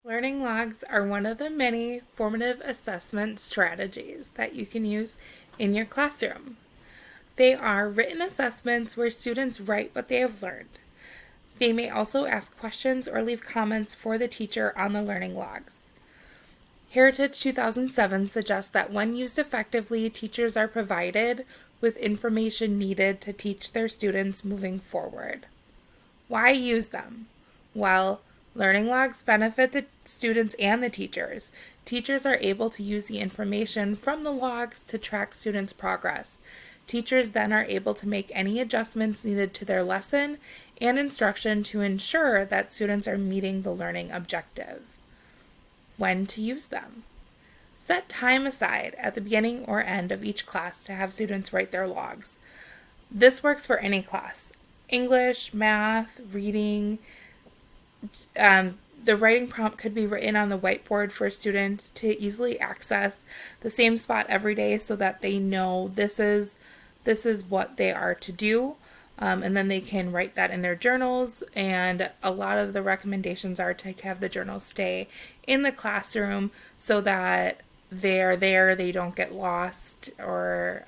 Learning logs are one of the many formative assessment strategies that you can use in your classroom. They are written assessments where students write what they have learned. They may also ask questions or leave comments for the teacher on the learning logs. Heritage 2007 suggests that when used effectively, teachers are provided with information needed to teach their students moving forward. Why use them? Well, learning logs benefit the students and the teachers. Teachers are able to use the information from the logs to track students' progress. Teachers then are able to make any adjustments needed to their lesson and instruction to ensure that students are meeting the learning objective. When to use them? Set time aside at the beginning or end of each class to have students write their logs. This works for any class. English, math, reading. The writing prompt could be written on the whiteboard for students to easily access the same spot every day so that they know this is what they are to do. And then they can write that in their journals, and a lot of the recommendations are to have the journals stay in the classroom so that they're there, they don't get lost or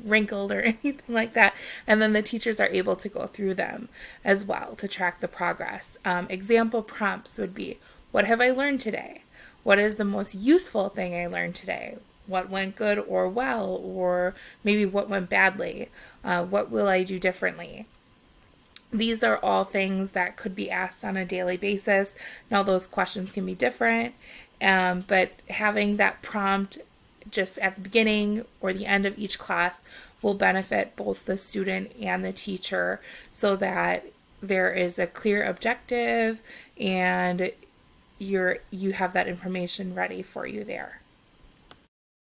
wrinkled or anything like that, and then the teachers are able to go through them as well to track the progress. Example prompts would be, what have I learned today? What is the most useful thing I learned today? What went good or well, or maybe what went badly? What will I do differently? These are all things that could be asked on a daily basis. Now, those questions can be different, but having that prompt just at the beginning or the end of each class will benefit both the student and the teacher so that there is a clear objective and you have that information ready for you there.